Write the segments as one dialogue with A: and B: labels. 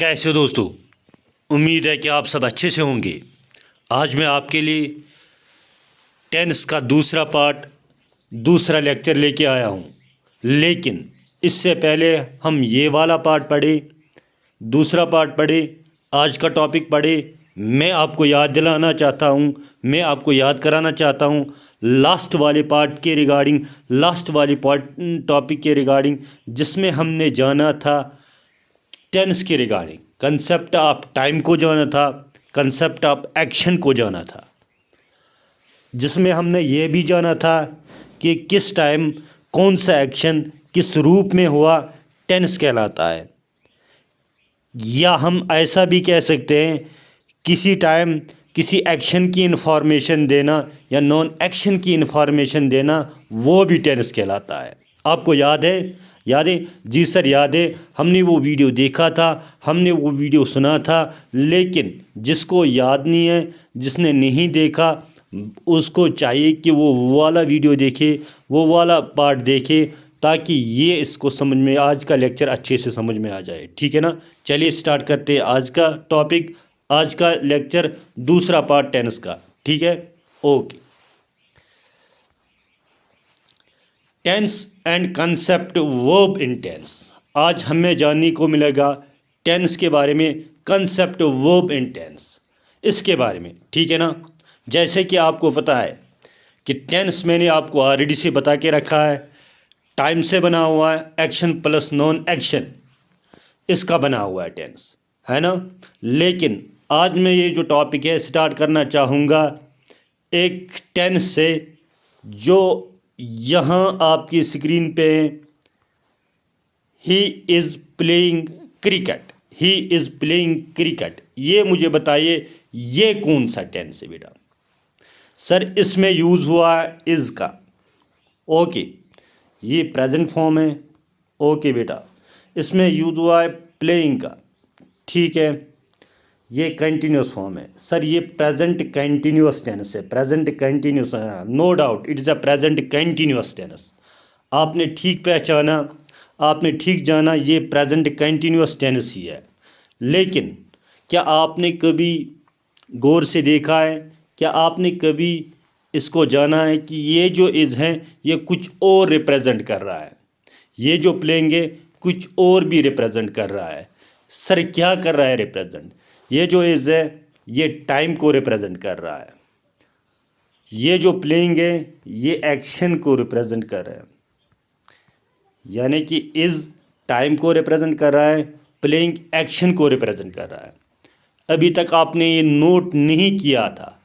A: कैसे हो दोस्तों। उम्मीद है कि आप सब अच्छे से होंगे। आज मैं आपके लिए टेंस का दूसरा पार्ट, दूसरा लेक्चर लेके आया हूँ। लेकिन इससे पहले हम ये वाला पार्ट पढ़े, दूसरा पार्ट पढ़े, आज का टॉपिक पढ़े। मैं आपको याद दिलाना चाहता हूँ, मैं आपको याद कराना चाहता हूँ लास्ट वाले पार्ट के रिगार्डिंग, लास्ट वाले टॉपिक के रिगार्डिंग, जिसमें हमने जाना था टेंस के रिगार्डिंग, कंसेप्ट ऑफ टाइम को जाना था, कंसेप्ट ऑफ एक्शन को जाना था, जिसमें हमने ये भी जाना था कि किस टाइम कौन सा एक्शन किस रूप में हुआ टेंस कहलाता है। या हम ऐसा भी कह सकते हैं किसी टाइम किसी एक्शन की इन्फॉर्मेशन देना या नॉन एक्शन की इन्फॉर्मेशन देना, वो भी टेंस कहलाता है। आपको याद है? याद है? जी सर याद है, हमने वो वीडियो देखा था, हमने वो वीडियो सुना था। लेकिन जिसको याद नहीं है, जिसने नहीं देखा, उसको चाहिए कि वो वाला वीडियो देखे, वो वाला पार्ट देखे, ताकि ये इसको समझ में, आज का लेक्चर अच्छे से समझ में आ जाए। ठीक है ना? चलिए स्टार्ट करते हैं आज का टॉपिक, आज का लेक्चर, दूसरा पार्ट टेंस का। ठीक है, okay. Tense and concept verb in tense. आज हमें जानने को मिलेगा टेंस के बारे में, कंसेप्ट वर्ब इन टेंस, इसके बारे में। ठीक है ना? जैसे कि आपको पता है कि टेंस मैंने आपको ऑलरेडी से बता के रखा है, टाइम से बना हुआ है, एक्शन प्लस नॉन एक्शन, इसका बना हुआ है टेंस, है ना? लेकिन आज मैं ये जो टॉपिक है स्टार्ट करना चाहूँगा एक टेंस से, जो यहाँ आपकी स्क्रीन पे, he is playing cricket, he is playing cricket. ये मुझे बताइए ये कौन सा टेंस है बेटा? सर इसमें यूज़ हुआ है इज़ का। ओके, ये प्रेजेंट फॉर्म है। ओके बेटा, इसमें यूज़ हुआ है प्लेइंग का। ठीक है, ये कंटिन्यूस फॉर्म है। सर ये प्रेजेंट कंटिन्यूस टेंस है, present continuous, no doubt it is a present continuous tense. आपने ठीक पहचाना, आपने ठीक जाना, ये प्रेजेंट कंटिन्यूस टेंस ही है। लेकिन क्या आपने कभी गौर से देखा है, क्या आपने कभी इसको जाना है कि ये जो इज़ हैं ये कुछ और रिप्रेजेंट कर रहा है, ये जो प्लेंगे कुछ और भी रिप्रेजेंट कर रहा है? सर क्या कर रहा है रिप्रेजेंट? ये जो इज़ है ये टाइम को रिप्रेजेंट कर रहा है, ये जो प्लेइंग है ये एक्शन को रिप्रेजेंट कर रहा है। यानी कि इज़ टाइम को रिप्रेजेंट कर रहा है, प्लेइंग एक्शन को रिप्रेजेंट कर रहा है। अभी तक आपने ये नोट नहीं किया था,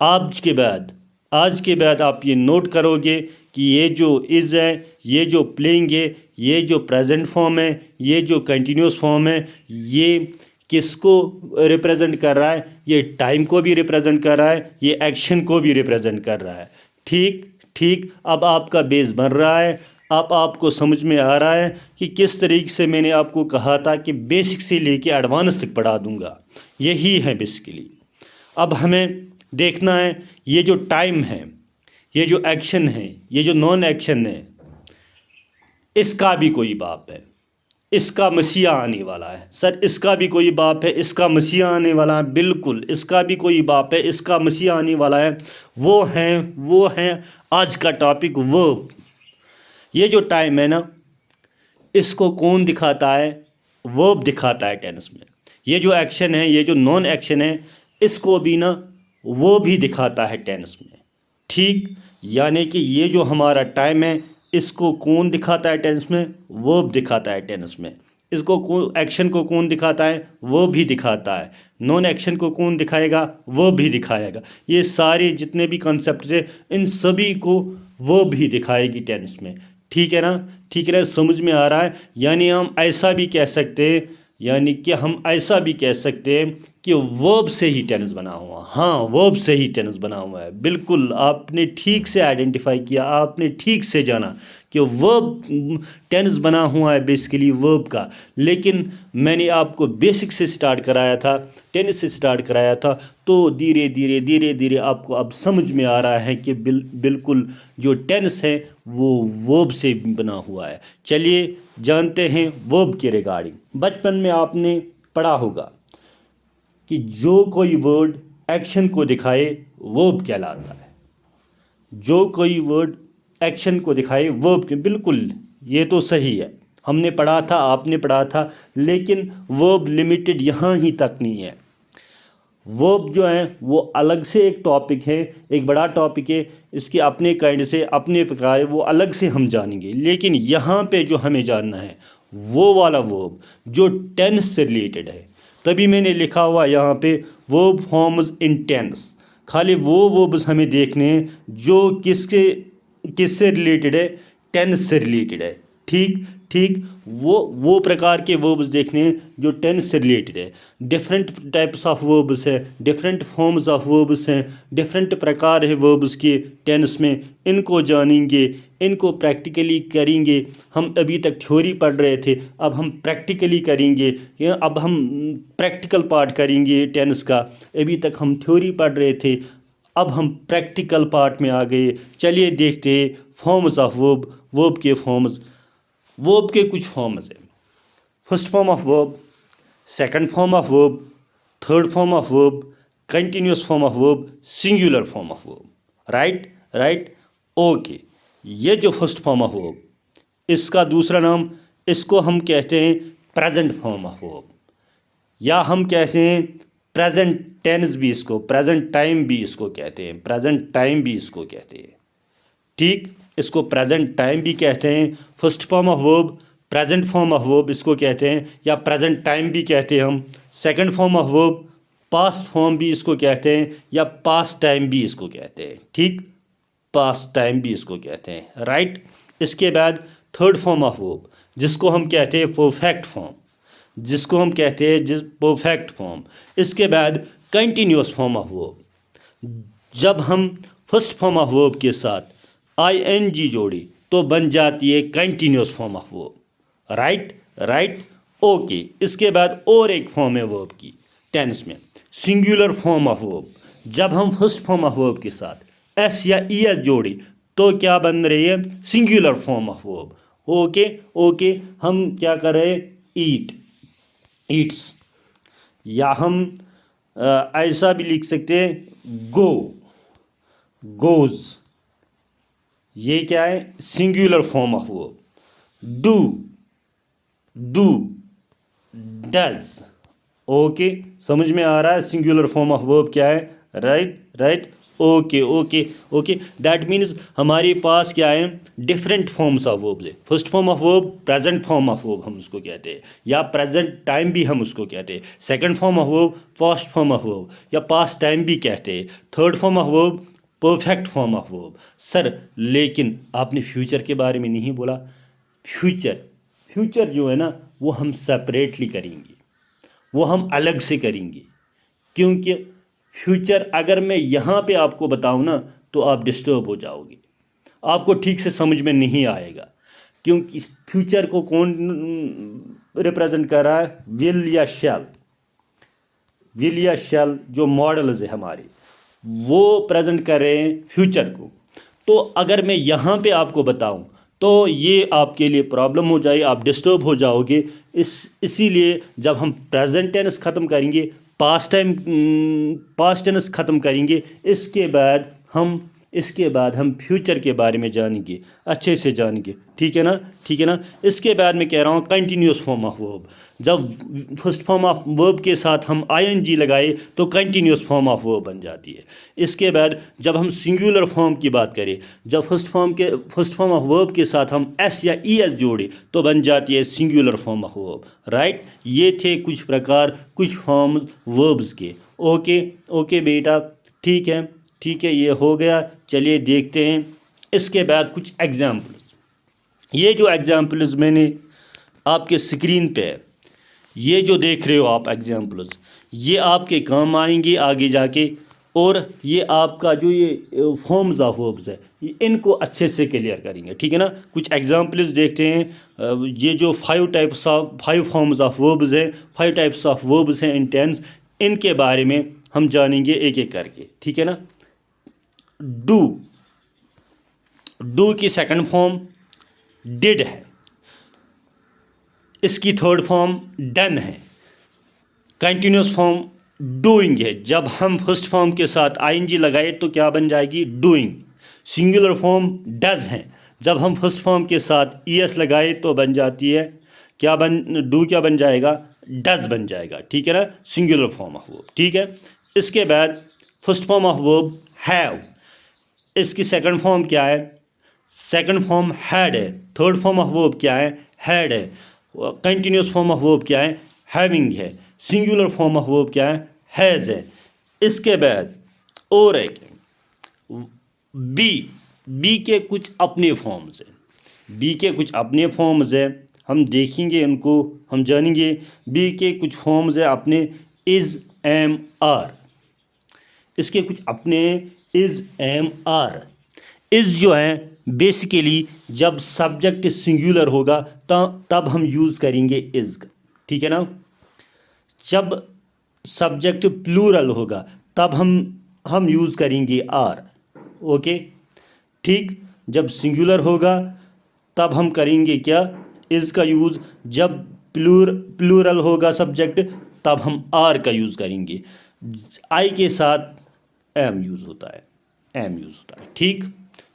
A: आज के बाद आप ये नोट करोगे कि ये जो इज़ है, ये जो प्लेइंग है, ये जो प्रेजेंट फॉर्म है, ये जो कंटिन्यूस फॉर्म है, ये किसको रिप्रेजेंट कर रहा है? ये टाइम को भी रिप्रेजेंट कर रहा है, ये एक्शन को भी रिप्रेजेंट कर रहा है। ठीक ठीक, अब आपका बेस बन रहा है, अब आपको समझ में आ रहा है कि किस तरीके से मैंने आपको कहा था कि बेसिक से लेके एडवांस तक पढ़ा दूंगा। यही है बेसिकली। अब हमें देखना है ये जो टाइम है, ये जो एक्शन है, ये जो नॉन एक्शन है, इसका भी कोई बाप है, इसका मसीहा आने वाला है। सर इसका भी कोई बाप है, इसका मसीहा आने वाला है। बिल्कुल, इसका भी कोई बाप है, इसका मसीहा आने वाला है। वो हैं आज का टॉपिक वर्ब। ये जो टाइम है ना, इसको कौन दिखाता है? वर्ब दिखाता है टेंस में। ये जो एक्शन है, ये जो नॉन एक्शन है, इसको भी ना वो भी दिखाता है टेंस में। ठीक, यानी कि ये जो हमारा टाइम है इसको कौन दिखाता है टेंस में? वर्ब दिखाता है टेंस में। इसको एक्शन को कौन दिखाता है? वो भी दिखाता है। नॉन एक्शन को कौन दिखाएगा? वो भी दिखाएगा। ये सारे जितने भी कॉन्सेप्ट हैं इन सभी को वो भी दिखाएगी टेंस में। ठीक है ना? ठीक है ना? समझ में आ रहा है? यानी हम ऐसा भी कह सकते हैं, यानी कि हम ऐसा भी कह सकते हैं कि वर्ब से ही टेंस बना हुआ। हाँ, वर्ब से ही टेंस बना हुआ है। बिल्कुल, आपने ठीक से आइडेंटिफाई किया, आपने ठीक से जाना कि वर्ब टेंस बना हुआ है बेसिकली वर्ब का। लेकिन मैंने आपको बेसिक से स्टार्ट कराया था, टेंस से स्टार्ट कराया था, तो धीरे धीरे आपको अब समझ में आ रहा है कि बिल्कुल जो टेंस है वो वर्ब से बना हुआ है। चलिए जानते हैं वर्ब के रिगार्डिंग। बचपन में आपने पढ़ा होगा कि जो कोई वर्ड एक्शन को दिखाए वर्ब कहलाता है। जो कोई वर्ड एक्शन को दिखाए वर्ब के, बिल्कुल ये तो सही है, हमने पढ़ा था, आपने पढ़ा था, लेकिन वर्ब लिमिटेड यहाँ ही तक नहीं है। वर्ब जो है वो अलग से एक टॉपिक है, एक बड़ा टॉपिक है, इसके अपने काइंड से अपने प्रकार वो अलग से हम जानेंगे। लेकिन यहाँ पे जो हमें जानना है वो वाला वर्ब जो टेंस से रिलेटेड है, तभी मैंने लिखा हुआ यहाँ पे वर्ब फॉर्म्स इन टेंस। खाली वो वर्ब्स हमें देखने हैं जो किससे रिलेटेड है, टेंस से रिलेटेड है। ठीक ठीक, वो प्रकार के वर्ब्स देखने हैं जो टेंस से रिलेटेड है। डिफरेंट टाइप्स ऑफ वर्ब्स हैं, डिफरेंट फॉर्म्स ऑफ वर्ब्स हैं, डिफरेंट प्रकार है वर्ब्स के टेंस में, इनको जानेंगे, इनको प्रैक्टिकली करेंगे। हम अभी तक थ्योरी पढ़ रहे थे, अब हम प्रैक्टिकली करेंगे, अब हम प्रैक्टिकल पार्ट करेंगे टेंस का। अभी तक हम थ्योरी पढ़ रहे थे, अब हम प्रैक्टिकल पार्ट में आ गए। चलिए देखते हैं फॉर्म्स ऑफ वर्ब, वर्ब के फॉर्म्स। वर्ब के कुछ फॉर्म्स हैं। First form of verb, second form of verb, third form of verb, continuous form of verb, singular form of verb. Right right, okay. ये जो फर्स्ट फॉर्म ऑफ वर्ब, इसका दूसरा नाम, इसको हम कहते हैं प्रेजेंट फॉर्म ऑफ वर्ब, या हम कहते हैं प्रेजेंट टेंस भी, इसको प्रेजेंट टाइम भी इसको कहते हैं, प्रेजेंट टाइम भी इसको कहते हैं। ठीक, इसको प्रेजेंट टाइम भी कहते हैं। First form of verb, present form of verb इसको कहते हैं, या प्रेजेंट टाइम भी कहते हैं हम। Second form of verb, past form भी इसको कहते हैं, या पास्ट टाइम भी इसको कहते हैं। ठीक, पास्ट टाइम भी इसको कहते हैं। राइट, इसके बाद थर्ड फॉर्म ऑफ वर्ब, जिसको हम कहते हैं परफेक्ट फॉर्म, जिसको हम कहते हैं परफेक्ट फॉर्म। इसके बाद कंटिन्यूस फॉर्म ऑफ वर्ब, जब हम फर्स्ट फॉर्म ऑफ वर्ब के साथ ing जोड़ी तो बन जाती है continuous form of verb. Right right, okay. इसके बाद और एक फॉर्म है वर्ब की टेंस में, सिंगुलर फॉर्म ऑफ वर्ब। जब हम फर्स्ट फॉर्म ऑफ वर्ब के साथ s या es जोड़ी तो क्या बन रही है, singular form of verb. Okay okay, हम क्या कर रहे हैं, ईट, ईट्स, या हम ऐसा भी लिख सकते हैं गो, गोज। ये क्या है, singular form of verb. Do, do, does. Okay, समझ में आ रहा है सिंगुलर फॉर्म ऑफ वर्ब क्या है। Right right, okay okay okay. That means हमारे पास क्या है, डिफरेंट फॉर्म्स ऑफ वर्ब्स है। First form of verb present form of verb हम उसको कहते हैं, या प्रेजेंट टाइम भी हम उसको कहते हैं। Second form of verb past form of verb, या पास्ट टाइम भी कहते हैं। Third form of verb perfect form of verb. Sir लेकिन आपने फ्यूचर के बारे में नहीं बोला। फ्यूचर, फ्यूचर जो है ना वो हम सेपरेटली करेंगे, वो हम अलग से करेंगे, क्योंकि फ्यूचर अगर मैं यहाँ पे आपको बताऊँ ना तो आप डिस्टर्ब हो जाओगे, आपको ठीक से समझ में नहीं आएगा। क्योंकि फ्यूचर को कौन रिप्रेजेंट कर रहा है, विल या शैल। विल या शैल जो मॉडल्स है हमारे, वो प्रेजेंट कर रहे हैं फ्यूचर को। तो अगर मैं यहाँ पे आपको बताऊँ तो ये आपके लिए प्रॉब्लम हो जाए, आप डिस्टर्ब हो जाओगे। इसीलिए जब हम प्रेजेंट टेंस ख़त्म करेंगे, पास्ट टेंस ख़त्म करेंगे, इसके बाद हम फ्यूचर के बारे में जानेंगे, अच्छे से जानेंगे। ठीक है ना, ठीक है ना। इसके बाद मैं कह रहा हूँ कंटिन्यूस फॉर्म ऑफ वर्ब। जब फर्स्ट फॉर्म ऑफ वर्ब के साथ हम ing लगाए तो कंटिन्यूस फॉर्म ऑफ वर्ब बन जाती है। इसके बाद जब हम सिंगुलर फॉर्म की बात करें, जब फर्स्ट फॉर्म ऑफ वर्ब के साथ हम s या es जोड़े तो बन जाती है singular form of verb. Right, ये थे कुछ प्रकार, कुछ फॉर्म्स वर्ब्स के। ओके ओके बेटा, ठीक है ठीक है, ये हो गया। चलिए देखते हैं इसके बाद कुछ एग्जाम्पल्स। ये जो एग्जाम्पल्स मैंने आपके स्क्रीन पे है, ये जो देख रहे हो आप एग्जाम्पल्स, ये आपके काम आएंगे आगे जाके। और ये आपका जो ये फॉर्म्स ऑफ वर्ब्स है, इनको अच्छे से क्लियर करेंगे। ठीक है ना। कुछ एग्जाम्पल्स देखते हैं। ये जो 5 फॉर्म्स ऑफ वर्ब्स हैं, 5 टाइप्स ऑफ वर्ब्स हैं इन टेंस, इनके बारे में हम जानेंगे एक एक करके। ठीक है ना। डू, डू की सेकंड फॉर्म डिड है, इसकी थर्ड फॉर्म डन है, कंटिन्यूस फॉर्म डूइंग है, जब हम फर्स्ट फॉर्म के साथ आईएनजी लगाए तो क्या बन जाएगी, डूइंग। सिंगुलर फॉर्म डज है, जब हम फर्स्ट फॉर्म के साथ ईएस लगाए तो बन जाती है क्या क्या बन जाएगा, डज बन जाएगा, ठीक है ना, सिंगुलर फॉर्म ऑफ वर्ब, ठीक है। इसके बाद first form of verb have, इसकी सेकंड फॉर्म क्या है, सेकंड फॉर्म हैड है। थर्ड फॉर्म ऑफ वर्ब क्या है, हैड है। कंटिन्यूस फॉर्म ऑफ वर्ब क्या है, हैविंग है। सिंगुलर फॉर्म ऑफ वर्ब क्या है, हैज़ है। इसके बाद और एक बी के कुछ अपने फॉर्म्स हैं, बी के कुछ अपने फॉर्म्स हैं, हम देखेंगे उनको, हम जानेंगे। बी के कुछ फॉर्म्स हैं अपने, इज़, एम, आर, इसके कुछ अपने इज़, एम, आर। इज़ जो है बेसिकली जब सब्जेक्ट सिंगुलर होगा तब हम यूज़ करेंगे इज़, ठीक है ना। जब सब्जेक्ट प्लूरल होगा तब हम यूज़ करेंगे आर, ओके, ठीक। जब सिंगुलर होगा तब हम करेंगे क्या, इज़ का यूज़। जब प्लूरल होगा सब्जेक्ट तब हम आर का यूज़ करेंगे। आई के साथ एम यूज़ होता है, एम यूज़ होता है, ठीक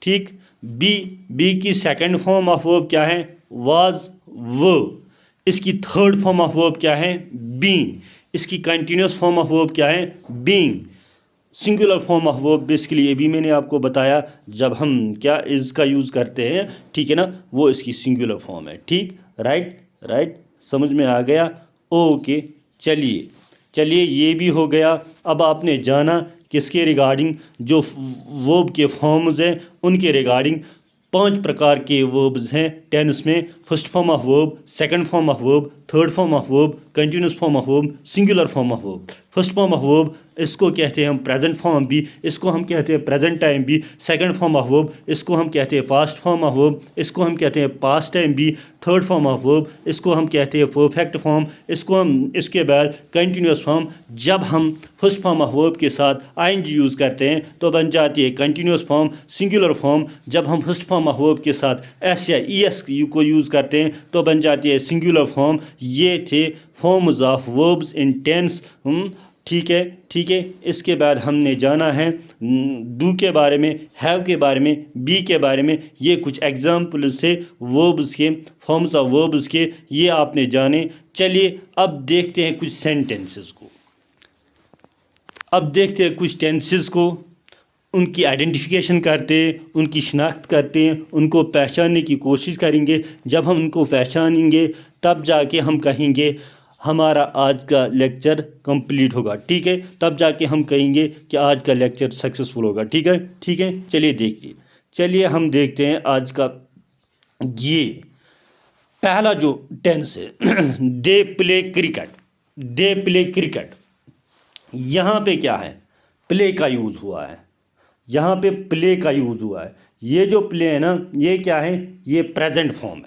A: ठीक। बी की सेकंड फॉर्म ऑफ वर्ब क्या है, वाज, वर्ब। इसकी थर्ड फॉर्म ऑफ वर्ब क्या है, बीइंग। इसकी कंटिन्यूस फॉर्म ऑफ वर्ब क्या है, being. Singular form of verb basically ये भी मैंने आपको बताया, जब हम क्या इज़ का यूज़ करते हैं, ठीक है ना, वो इसकी सिंगुलर फॉर्म है, ठीक। राइट, समझ में आ गया, ओके। चलिए ये भी हो गया। अब आपने जाना किसके रिगार्डिंग, जो वर्ब के फॉर्म्स हैं उनके रिगार्डिंग। 5 प्रकार के वर्ब्स हैं टेंस में, first form of verb, second form of verb, third form of verb, continuous form of verb, singular form of verb. First form of verb इसको कहते हैं हम प्रेजेंट फॉर्म भी, इसको हम कहते हैं प्रेजेंट टाइम भी। सेकंड फॉर्म ऑफ वर्ब इसको हम कहते हैं पास्ट फॉर्म ऑफ वर्ब, इसको हम कहते हैं पास्ट टाइम भी। थर्ड फॉर्म ऑफ वर्ब इसको हम कहते हैं परफेक्ट फॉर्म, इसको हम, इसके बाद कंटिन्यूस फॉर्म। जब हम फर्स्ट फॉर्म ऑफ वर्ब के साथ आईएनजी यूज़ करते हैं तो बन जाती है कंटिन्यूस फॉर्म, सिंगुलर फॉर्म। जब हम फर्स्ट फॉर्म ऑफ वर्ब के साथ एस या ईएस को यूज़ करते हैं तो बन जाती है सिंगुलर फॉर्म। ये थे forms of verbs in tense, ठीक है। इसके बाद हमने जाना है डू के बारे में, हैव के बारे में, बी के बारे में। ये कुछ एग्जाम्पल्स थे वर्ब्स के, फॉर्म्स ऑफ वर्ब्स के, ये आपने जाने। चलिए अब देखते हैं कुछ सेंटेंसेस को, अब देखते हैं कुछ टेंसेस को, उनकी आइडेंटिफिकेशन करते हैं, उनकी शिनाख्त करते हैं, उनको पहचानने की कोशिश करेंगे। जब हम उनको पहचानेंगे तब जाके हम कहेंगे हमारा आज का लेक्चर कंप्लीट होगा, ठीक है। तब जाके हम कहेंगे कि आज का लेक्चर सक्सेसफुल होगा, ठीक है। चलिए हम देखते हैं आज का। ये पहला जो टेंस है दे प्ले क्रिकेट। यहाँ पे क्या है, प्ले का यूज़ हुआ है, यहाँ पे प्ले का यूज़ हुआ है। ये जो प्ले है ना, ये क्या है, ये प्रेजेंट फॉर्म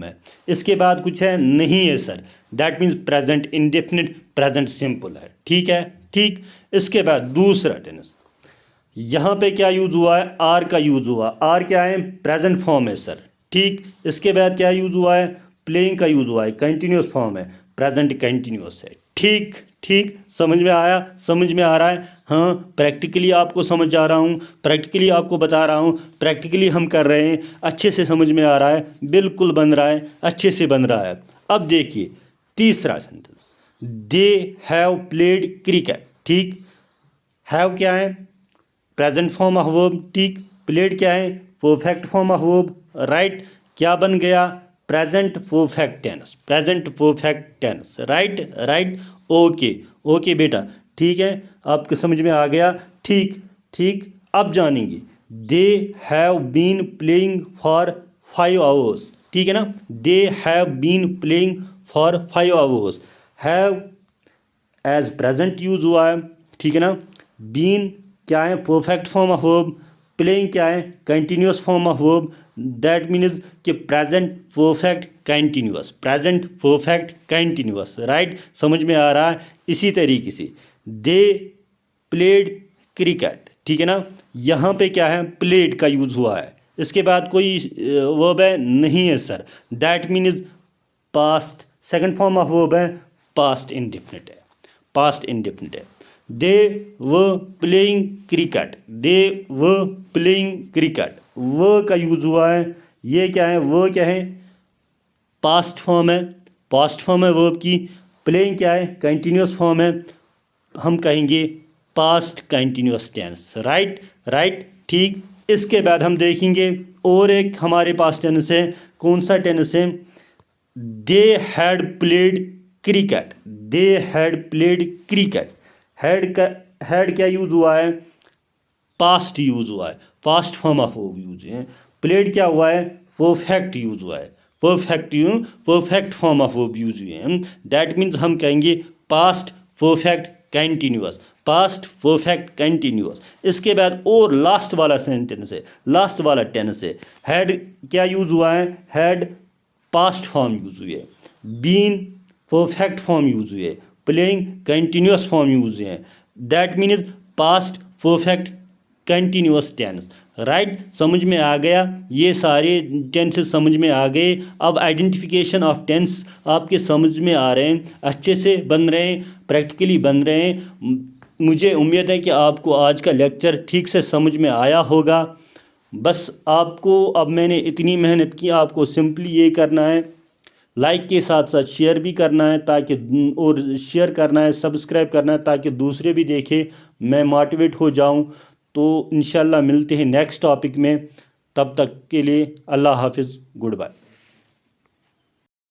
A: है, इसके बाद कुछ है नहीं है sir, that means present indefinite, present simple है, ठीक। इसके बाद दूसरा टेंस, यहाँ पे क्या यूज़ हुआ है, आर का यूज़ हुआ। आर क्या है, प्रेजेंट फॉर्म है सर, ठीक। इसके बाद क्या यूज़ हुआ है, प्लेइंग का यूज़ हुआ है, कंटिन्यूस फॉर्म है, प्रेजेंट कंटिन्यूस है, ठीक। समझ में आ रहा है, हाँ। प्रैक्टिकली आपको समझ आ रहा हूँ, प्रैक्टिकली आपको बता रहा हूँ, प्रैक्टिकली हम कर रहे हैं, अच्छे से समझ में आ रहा है, बिल्कुल बन रहा है, अच्छे से बन रहा है। अब देखिए तीसरा sentence, they have played cricket, ठीक। हैव क्या है, प्रेजेंट फॉर्म ऑफ वर्ब, ठीक। प्लेड क्या है, perfect form of verb, right. क्या बन गया, present perfect tense, right. Okay बेटा, ठीक है, आपको समझ में आ गया, ठीक। अब जानेंगे they have been playing for 5 hours, ठीक है ना। They have been playing for 5 hours, have as present use हुआ है, ठीक है ना। बीन क्या है, perfect form of verb. Playing क्या है, continuous form of verb, that means कि प्रेजेंट परफेक्ट कंटिन्यूस, राइट। समझ में आ रहा है। इसी तरीके से दे प्लेड क्रिकेट, ठीक है ना। यहाँ पे क्या है, प्लेड का यूज़ हुआ है, इसके बाद कोई वर्ब है नहीं है sir, that means past, second form of verb है पास्ट इंडेफिनिट है, पास्ट इंडेफिनिट है। दे व प्लेइंग क्रिकेट, दे व प्लेइंग क्रिकेट, व का यूज़ हुआ है। ये क्या है, व क्या है, पास्ट फॉर्म है, पास्ट फॉर्म है वर्ब की। प्लेइंग क्या है, कंटिन्यूस फॉर्म है, हम कहेंगे past continuous tense. Right right, ठीक। इसके बाद हम देखेंगे और एक हमारे पास टेंस है, कौन सा टेंस है, they had played cricket, they had played cricket. Had क्या यूज़ हुआ है, पास्ट यूज़ हुआ है, past form of verb use है। प्लेड क्या हुआ है, परफेक्ट यूज़ हुआ है, perfect form of verb use हुए हैं। दैट मीन्स हम कहेंगे past perfect continuous, past perfect continuous. इसके बाद और लास्ट वाला सेंटेंस है, लास्ट वाला टेंस है, हैड क्या यूज़ हुआ है, हैड पास्ट फॉर्म यूज़ हुई है, बीन परफेक्ट फॉर्म यूज़ हुई है, प्लेइंग कंटिन्यूअस फॉर्म यूज़ हुए हैं। That means past perfect continuous tense. Right, समझ में आ गया, ये सारे टेंसेस समझ में आ गए। अब आइडेंटिफिकेशन ऑफ टेंस आपके समझ में आ रहे हैं, अच्छे से बन रहे हैं, प्रैक्टिकली बन रहे हैं। मुझे उम्मीद है कि आपको आज का लेक्चर ठीक से समझ में आया होगा। बस आपको, अब मैंने इतनी मेहनत की, आपको सिंपली ये करना है, लाइक के साथ साथ शेयर भी करना है, ताकि, और शेयर करना है, सब्सक्राइब करना है, ताकि दूसरे भी देखें, मैं मोटिवेट हो जाऊं। तो इंशाल्लाह मिलते हैं नेक्स्ट टॉपिक में, तब तक के लिए अल्लाह हाफिज़, गुड बाय।